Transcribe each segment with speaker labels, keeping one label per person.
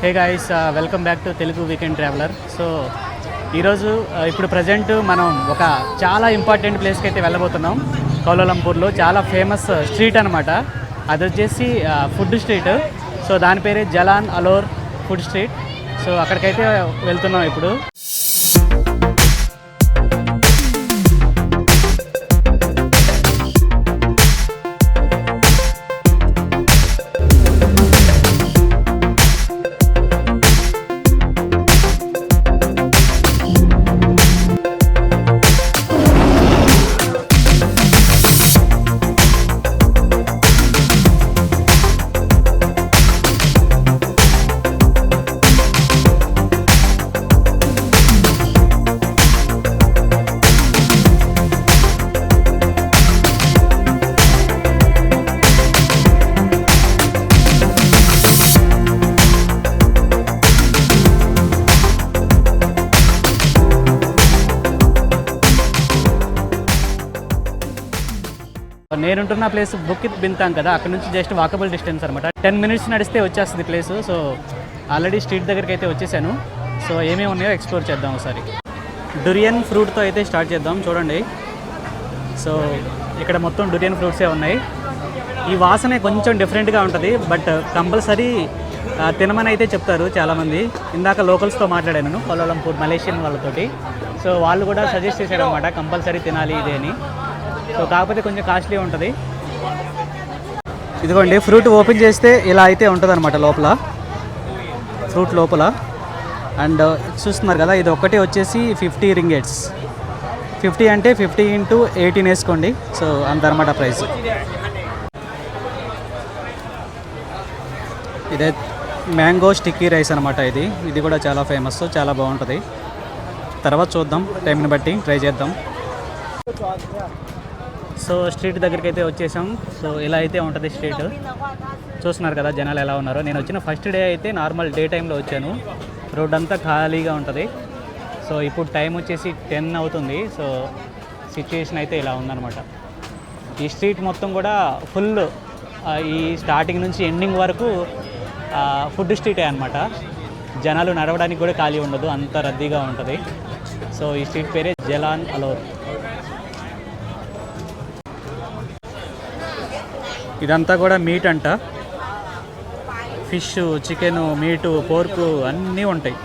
Speaker 1: Hey guys, welcome back to Telugu weekend traveller. So ఈరోజు ఇప్పుడు present మనం ఒక చాలా ఇంపార్టెంట్ ప్లేస్కి అయితే వెళ్ళబోతున్నాం. కౌలాలంపూర్లో చాలా ఫేమస్ స్ట్రీట్ అనమాట. అది వచ్చేసి ఫుడ్ స్ట్రీట్. సో దాని పేరే జలాన్ అలోర్ ఫుడ్ స్ట్రీట్. సో అక్కడికైతే వెళ్తున్నాం ఇప్పుడు. నేనుంటున్న ప్లేస్ బుకిత్ బింతాం కదా, అక్కడ నుంచి జస్ట్ వాకబుల్ డిస్టెన్స్ అనమాట. 10 minutes నడిస్తే వచ్చేస్తుంది ప్లేస్. సో ఆల్రెడీ స్ట్రీట్ దగ్గరికి అయితే వచ్చేసాను. సో ఏమేమి ఉన్నాయో ఎక్స్ప్లోర్ చేద్దాం ఒకసారి. డురియన్ ఫ్రూట్తో అయితే స్టార్ట్ చేద్దాం. చూడండి, సో ఇక్కడ మొత్తం డురియన్ ఫ్రూట్సే ఉన్నాయి. ఈ వాసనే కొంచెం డిఫరెంట్గా ఉంటుంది, బట్ కంపల్సరీ తినమని అయితే చెప్తారు చాలామంది. ఇందాక లోకల్స్తో మాట్లాడాను, కౌలాలంపూర్ మలేషియన్ వాళ్ళతోటి. సో వాళ్ళు కూడా సజెస్ట్ చేశారు అనమాట, కంపల్సరీ తినాలి ఇది అని. సో కాకపోతే కొంచెం కాస్ట్లీ ఉంటుంది. ఇదిగోండి, ఫ్రూట్ ఓపెన్ చేస్తే ఇలా అయితే ఉంటుంది అనమాట లోపల, ఫ్రూట్ లోపల. అండ్ చూస్తున్నారు కదా, ఇది ఒక్కటి వచ్చేసి 50 ringgits. 50 అంటే 50 into 18 వేసుకోండి. సో అంత అనమాట ప్రైస్. ఇదే మ్యాంగో స్టిక్కీ రైస్ అనమాట. ఇది కూడా చాలా ఫేమస్, చాలా బాగుంటుంది. తర్వాత చూద్దాం, టైంని బట్టి ట్రై చేద్దాం. సో స్ట్రీట్ దగ్గరికి అయితే వచ్చేసాం. సో ఇలా అయితే ఉంటుంది స్ట్రీట్. చూస్తున్నారు కదా జనాలు ఎలా ఉన్నారో. నేను వచ్చిన ఫస్ట్ డే అయితే నార్మల్ డే టైంలో వచ్చాను. రోడ్ అంతా ఖాళీగా ఉంటుంది. సో ఇప్పుడు టైం వచ్చేసి 10 అవుతుంది. సో సిచ్యుయేషన్ అయితే ఇలా ఉందన్నమాట. ఈ స్ట్రీట్ మొత్తం కూడా ఫుల్, ఈ స్టార్టింగ్ నుంచి ఎండింగ్ వరకు ఫుడ్ స్ట్రీటే అనమాట. జనాలు నడవడానికి కూడా ఖాళీ ఉండదు, అంత రద్దీగా ఉంటుంది. సో ఈ స్ట్రీట్ పేరే జలాన్ అలోర్. ఇదంతా కూడా మీట్ అంట. ఫిష్, చికెను, మీటు, పోర్కు అన్నీ ఉంటాయి.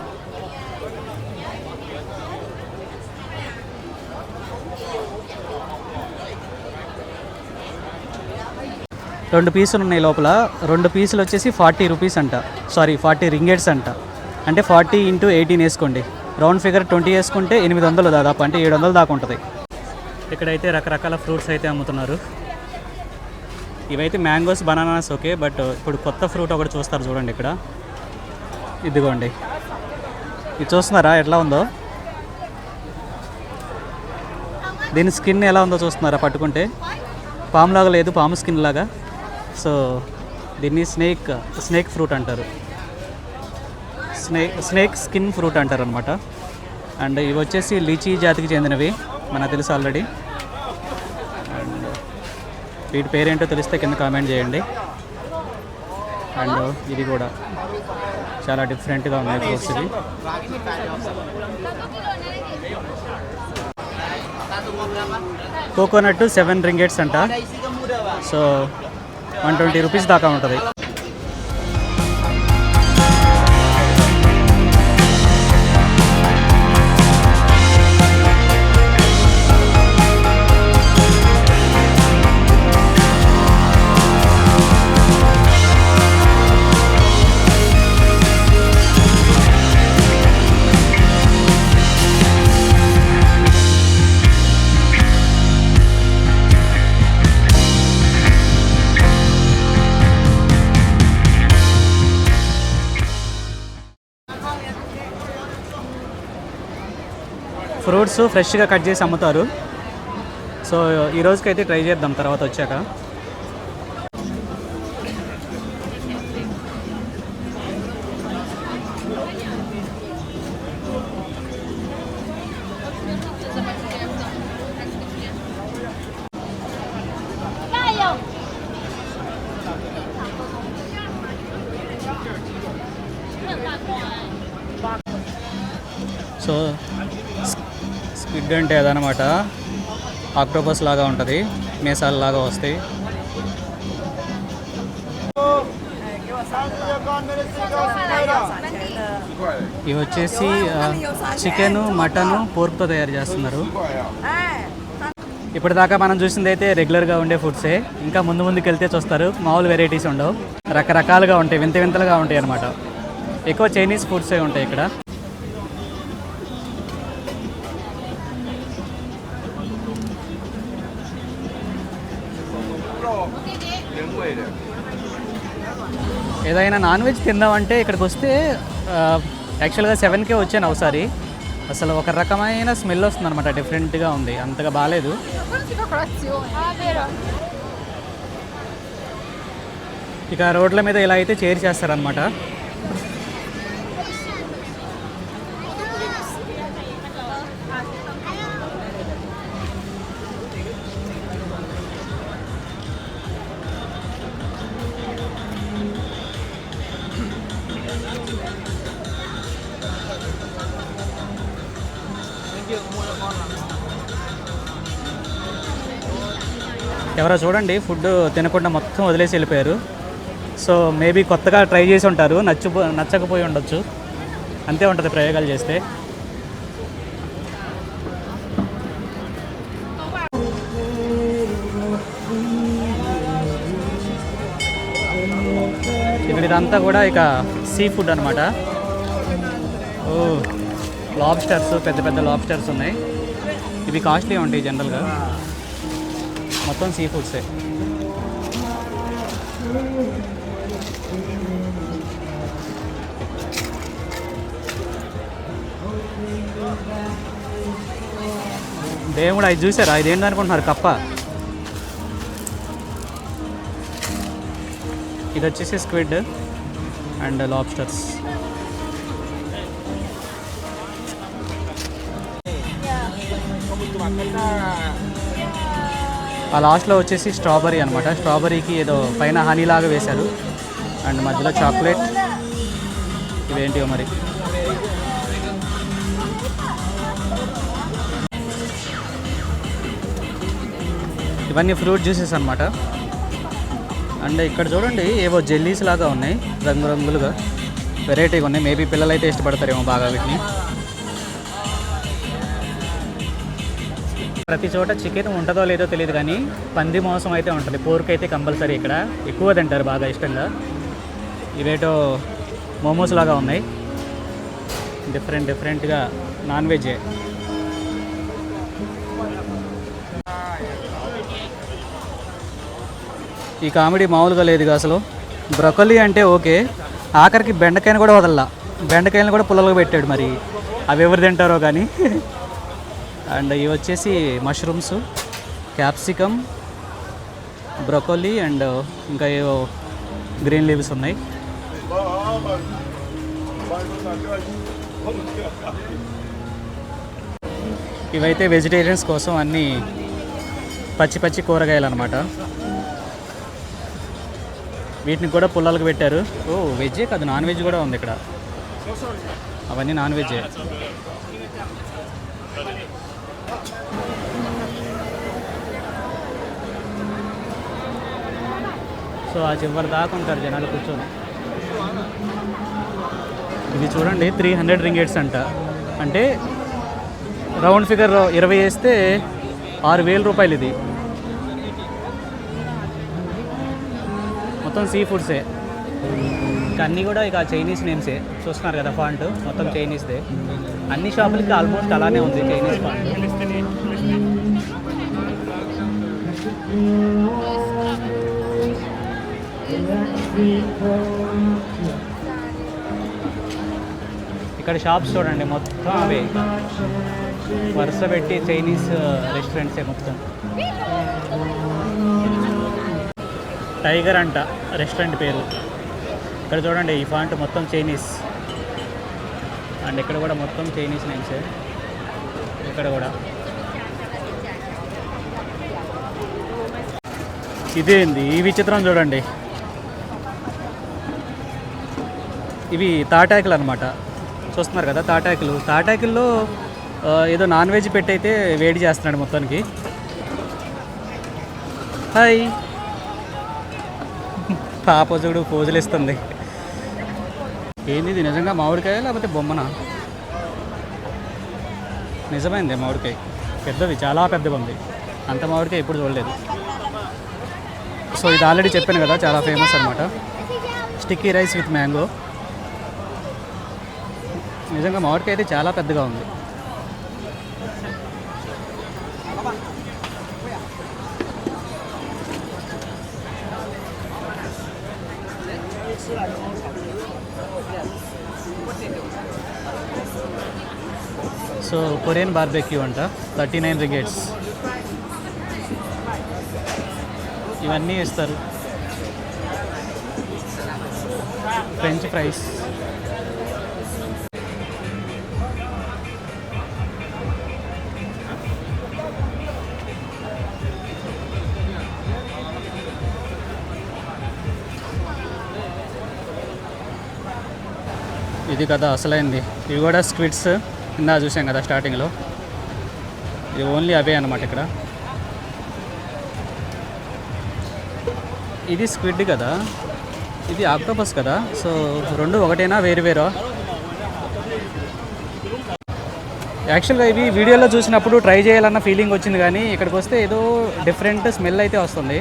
Speaker 1: రెండు పీసులు ఉన్నాయి లోపల. 2 పీసులు వచ్చేసి 40 రూపీస్ అంట. సారీ, 40 ringgits అంట. అంటే 40 into 18 వేసుకోండి. రౌండ్ ఫిగర్ 20 వేసుకుంటే 800 దాదాపు, అంటే 700 దాకా ఉంటుంది. ఇక్కడైతే రకరకాల ఫ్రూట్స్ అయితే అమ్ముతున్నారు. ఇవైతే మ్యాంగోస్, బనానాస్ ఓకే, బట్ ఇప్పుడు కొత్త ఫ్రూట్ ఒకటి చూస్తారు చూడండి ఇక్కడ. ఇదిగోండి, ఇది చూస్తున్నారా ఎట్లా ఉందో? దీని స్కిన్ ఎలా ఉందో చూస్తున్నారా? పట్టుకుంటే పాములాగా లేదు, పాము స్కిన్ లాగా. సో దీన్ని స్నేక్ ఫ్రూట్ అంటారు. స్నేక్ స్కిన్ ఫ్రూట్ అంటారు అనమాట. అండ్ ఇవి వచ్చేసి లీచీ జాతికి చెందినవి, మనకు తెలుసు ఆల్రెడీ. అండ్ వీటి పేరేంటో తెలిస్తే కింద కామెంట్ చేయండి. అండ్ ఇది కూడా చాలా డిఫరెంట్గా ఉన్నాయి ఫ్రూట్స్. ఇది కోకోనట్ 7 ringgits అంట. సో 120 రూపీస్ దాకా ఉంటుంది. ఫ్రూట్స్ ఫ్రెష్గా కట్ చేసి అమ్ముతారు. సో ఈ రోజుకైతే ట్రై చేద్దాం తర్వాత వచ్చాక. సో స్క్విడ్ అంటే అదనమాట, ఆక్టోపస్ లాగా ఉంటుంది, మేసాల లాగా వస్తాయి. ఇవి వచ్చేసి చికెన్, మటన్, పోర్క్తో తయారు చేస్తున్నారు. ఇప్పటిదాకా మనం చూసింది అయితే రెగ్యులర్గా ఉండే ఫుడ్సే. ఇంకా ముందు ముందుకు వెళ్తే చూస్తారు మామూలు వెరైటీస్ ఉండవు, రకరకాలుగా ఉంటాయి, వింత వింతలుగా ఉంటాయి అన్నమాట. ఎక్కువ చైనీస్ ఫుడ్సే ఉంటాయి ఇక్కడ. ఏదైనా నాన్ వెజ్ తిందామంటే ఇక్కడికి వస్తే యాక్చువల్గా 7కే వచ్చాను ఒకసారి. అసలు ఒక రకమైన స్మెల్ వస్తుంది అనమాట, డిఫరెంట్గా ఉంది, అంతగా బాగాలేదు. ఇక రోడ్ల మీద ఇలా అయితే చేరి చేస్తారనమాట. ఎవరో చూడండి ఫుడ్ తినకుండా మొత్తం వదిలేసి వెళ్ళిపోయారు. సో మేబీ కొత్తగా ట్రై చేసి ఉంటారు, నచ్చకపోయి ఉండొచ్చు, అంతే ఉంటుంది ప్రయోగాలు చేస్తే. ఇక్కడ ఇదంతా కూడా ఇక సీ ఫుడ్ అనమాట. ఓ లాబ్స్టర్స్, పెద్ద పెద్ద లాబ్స్టర్స్ ఉన్నాయి. ఇవి కాస్ట్లీ ఉంటాయి జనరల్గా, మొత్తం సీ ఫుడ్సే. దేవుడు అది చూసారా, ఇది ఏంటనుకుంటున్నారు, కప్ప. ఇది వచ్చేసి స్క్విడ్ అండ్ లాబ్స్టర్స్. ఆ లాస్ట్లో వచ్చేసి స్ట్రాబెరీ అనమాట. స్ట్రాబెరీకి ఏదో పైన హనీ లాగా వేశారు అండ్ మధ్యలో చాక్లెట్. ఇవేంటివో మరి. ఇవన్నీ ఫ్రూట్ జ్యూసెస్ అనమాట. అండ్ ఇక్కడ చూడండి ఏవో జెల్లీస్ లాగా ఉన్నాయి, రంగురంగులుగా వెరైటీగా ఉన్నాయి. మేబీ పిల్లలు అయితే ఇష్టపడతారేమో బాగా వీటిని. ప్రతి చోట చికెన్ ఉంటుందో లేదో తెలియదు కానీ పంది మాంసం అయితే ఉంటుంది, పోర్క్ అయితే కంపల్సరీ ఇక్కడ ఎక్కువ తింటారు బాగా ఇష్టంగా. ఇవేటో మోమోస్ లాగా ఉన్నాయి, డిఫరెంట్గా నాన్ వెజ్జే. ఈ కామెడీ మామూలుగా లేదుగా అసలు. బ్రొకలీ అంటే ఓకే, ఆఖరికి బెండకాయని కూడా వదల్లా, బెండకాయలను కూడా పుల్లలుగా పెట్టాడు. మరి అవి ఎవరు తింటారో కానీ. అండ్ ఇవి వచ్చేసి మష్రూమ్స్, క్యాప్సికమ్, బ్రొకోలీ అండ్ ఇంకా ఏవో గ్రీన్ లీవ్స్ ఉన్నాయి. ఇవైతే వెజిటేరియన్స్ కోసం అన్నీ పచ్చి కూరగాయలు అనమాట. వీటిని కూడా పుల్లలకు పెట్టారు. ఓ వెజ్జే కాదు, నాన్ వెజ్ కూడా ఉంది ఇక్కడ. అవన్నీ నాన్ వెజ్జే. సో ఆ చివరి దాకా ఉంటారు జనాలు కూర్చొని. ఇది చూడండి 300 రింగేట్స్ అంట, అంటే రౌండ్ ఫిగర్ 20 వేస్తే 6,000 రూపాయలు. ఇది మొత్తం సీ ఫుడ్సే. ఇంకా అన్నీ కూడా ఇక చైనీస్ నేమ్సే. చూస్తున్నారు కదా ఫాంట్ మొత్తం చైనీస్దే. అన్ని షాపులకి ఆల్మోస్ట్ అలానే ఉంది చైనీస్ ఫాంట్. ఇక్కడ షాప్స్ చూడండి మొత్తం అవే వరుస పెట్టి చైనీస్ రెస్టారెంట్సే మొత్తం. టైగర్ అంట రెస్టారెంట్ పేరు. ఇక్కడ చూడండి ఈ ఫాంట్ మొత్తం చైనీస్, అండ్ ఇక్కడ కూడా మొత్తం చైనీస్ నేమ్సే. ఇక్కడ కూడా ఇదేంది ఈ విచిత్రం చూడండి. ఇవి తాటాకులు అనమాట. చూస్తున్నారు కదా తాటాకుల్లో ఏదో నాన్ వెజ్ పెట్టి అయితే వేడి చేస్తున్నాడు మొత్తానికి. హాయ్ పాప చూడు పోజులు ఇస్తుంది. ఏంది ఇది నిజంగా మామిడికాయ లేకపోతే బొమ్మనా? నిజమైంది మామిడికాయ, పెద్దది, చాలా పెద్దగా ఉంది. అంత మామిడికాయ ఎప్పుడు చూడలేదు. సో ఇది ఆల్రెడీ చెప్పాను కదా, చాలా ఫేమస్ అనమాట. Sticky rice with mango. నిజంగా మామిడికాయ అయితే చాలా పెద్దగా ఉంది. సో కొరియన్ బార్బెక్యూ అంట, 39 ringgits. ఇవన్నీ ఇస్తారు. French fries. ఇది కదా అసలైంది. ఇవి కూడా స్క్విడ్స్, ఇందా చూసాం కదా స్టార్టింగ్లో. ఇది ఓన్లీ అవే అన్నమాట ఇక్కడ. ఇది స్క్విడ్ కదా, ఇది ఆక్టోపస్ కదా. సో రెండు ఒకటేనా వేరు వేరా? యాక్చువల్గా ఇవి వీడియోలో చూసినప్పుడు ట్రై చేయాలన్న ఫీలింగ్ వచ్చింది, కానీ ఇక్కడికి వస్తే ఏదో డిఫరెంట్ స్మెల్ అయితే వస్తుంది.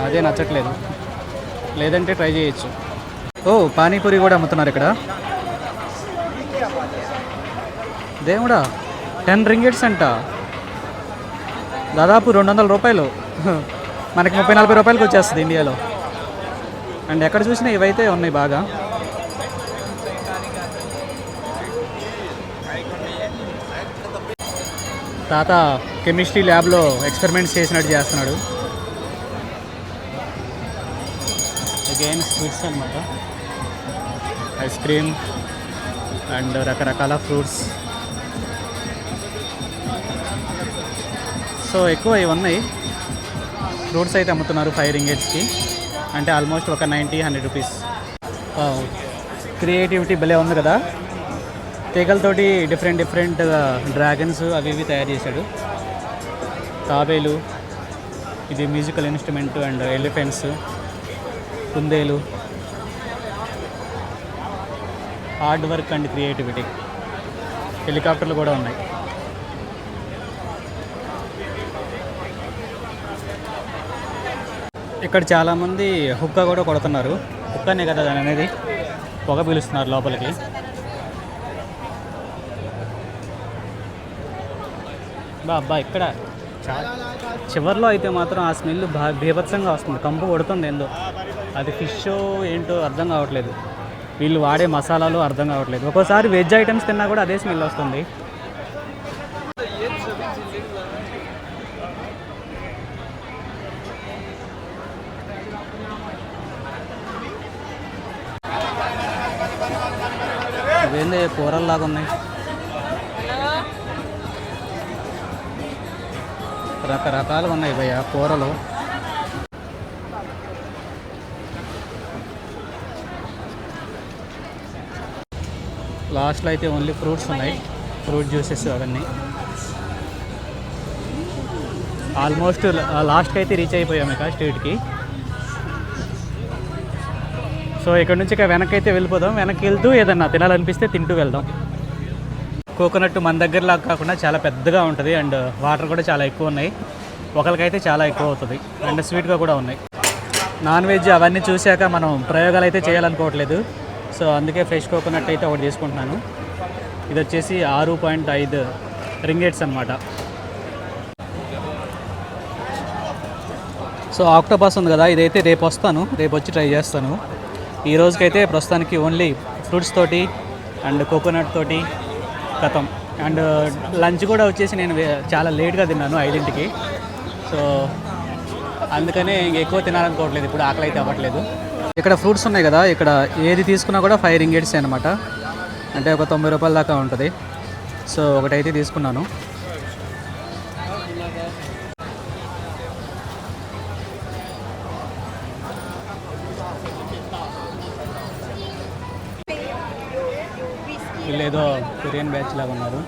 Speaker 1: అదే నచ్చట్లేదు, లేదంటే ట్రై చేయొచ్చు. ఓ పానీపూరి కూడా అమ్ముతున్నారు ఇక్కడ. దేవుడా, 10 ringgits అంట, దాదాపు 200 రూపాయలు. మనకి 30-40 రూపాయలకి వచ్చేస్తుంది ఇండియాలో. అండ్ ఎక్కడ చూసినా ఇవైతే ఉన్నాయి బాగా. తాత కెమిస్ట్రీ ల్యాబ్లో ఎక్స్పెరిమెంట్స్ చేసినట్టు చేస్తున్నాడు. అగైన్ స్వీట్స్ అనమాట, ఐస్ క్రీమ్ అండ్ రకరకాల ఫ్రూట్స్. సో ఎక్కువ ఇవన్నీ ఫ్రూట్స్ అయితే అమ్ముతున్నారు 5 ringgitsకి, అంటే ఆల్మోస్ట్ ఒక 90-100 రూపీస్. క్రియేటివిటీ భలే ఉంది కదా. తీగలతోటి డిఫరెంట్ డ్రాగన్స్ అవి ఇవి తయారు చేశాడు. తాబేలు, ఇది మ్యూజికల్ ఇన్స్ట్రుమెంట్, అండ్ ఎలిఫెంట్స్, కుందేలు. Hard work and creativity. హెలికాప్టర్లు కూడా ఉన్నాయి. ఇక్కడ చాలామంది హుక్కా కూడా కొడుతున్నారు. హుక్కానే కదా దాని అనేది, పొగ పీలుస్తున్నారు లోపలికి. అబ్బా ఇక్కడ చివర్లో అయితే మాత్రం ఆ స్మెల్ బీభత్సంగా వస్తుంది, కంపు కొడుతుంది ఏందో. అది ఫిష్ ఏంటో అర్థం కావట్లేదు, వీళ్ళు వాడే మసాలాలు అర్థం కావట్లేదు. ఒక్కోసారి వెజ్ ఐటమ్స్ తిన్నా కూడా అదే స్మెల్ వస్తుంది. ఇవేంది కూరల్లాగా ఉన్నాయి, రకరకాలుగా ఉన్నాయి భయ్య కూరలు. లాస్ట్లో అయితే ఓన్లీ ఫ్రూట్స్ ఉన్నాయి, ఫ్రూట్ జ్యూసెస్ అవన్నీ. ఆల్మోస్ట్ లాస్ట్కి అయితే రీచ్ అయిపోయాం ఇక స్ట్రీట్కి. సో ఇక్కడ నుంచి ఇక వెనక్కి అయితే వెళ్ళిపోదాం. వెనక్కి వెళ్తూ ఏదన్నా తినాలనిపిస్తే తింటూ వెళ్దాం. కోకోనట్ మన దగ్గరలా కాకుండా చాలా పెద్దగా ఉంటుంది, అండ్ వాటర్ కూడా చాలా ఎక్కువ ఉన్నాయి. ఒకరికైతే చాలా ఎక్కువ అవుతుంది, అండ్ స్వీట్గా కూడా ఉన్నాయి. నాన్ వెజ్ అవన్నీ చూశాక మనం ప్రయోగాలు అయితే చేయాలనుకోవట్లేదు. సో అందుకే ఫ్రెష్ కోకోనట్ అయితే ఒకటి తీసుకుంటున్నాను. ఇది వచ్చేసి 6.5 ringgits అనమాట. సో ఆక్టోపస్ ఉంది కదా, ఇదైతే రేపు వస్తాను, రేపు వచ్చి ట్రై చేస్తాను. ఈ రోజుకైతే ప్రస్తుతానికి ఓన్లీ ఫ్రూట్స్ తోటి అండ్ కోకోనట్ తోటి కథం. అండ్ లంచ్ కూడా వచ్చేసి నేను చాలా లేట్గా తిన్నాను, 5ంటికి. సో అందుకనే ఎక్కువ తినాలనుకోవట్లేదు, ఇప్పుడు ఆకలి అయితే అవ్వట్లేదు. ఇక్కడ ఫ్రూట్స్ ఉన్నాయి కదా, ఇక్కడ ఏది తీసుకున్నా కూడా 5 ringgits అనమాట, అంటే ఒక 90 రూపాయల దాకా ఉంటుంది. సో ఒకటైతే తీసుకున్నాను. వీళ్ళు ఏదో కొరియన్ బ్యాచ్ లాగా ఉన్నారు.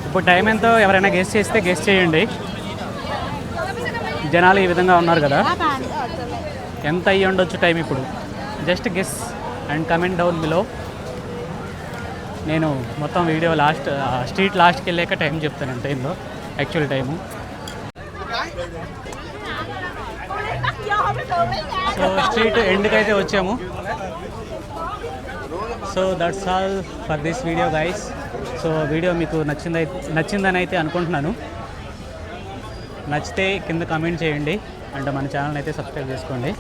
Speaker 1: ఇప్పుడు టైం ఎంతో ఎవరైనా గెస్ట్ చేస్తే గెస్ట్ చేయండి. జనాలు ఈ విధంగా ఉన్నారు కదా, ఎంత అయ్యి ఉండొచ్చు టైం ఇప్పుడు? Just guess and comment down below. నేను మొత్తం వీడియో స్ట్రీట్ లాస్ట్కి వెళ్ళాక టైం చెప్తాను ఎంత అయిందో యాక్చువల్ టైము. సో స్ట్రీట్ ఎండ్కి అయితే వచ్చాము. So that's all for this video guys. So video మీకు నచ్చిందని అయితే అనుకుంటున్నాను. నచ్చితే కింద కామెంట్ చేయండి అండ్ మన ఛానల్ అయితే సబ్స్క్రైబ్ చేసుకోండి.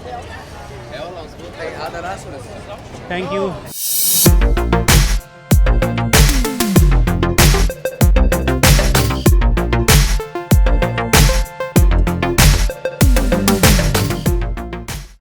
Speaker 1: Thank you.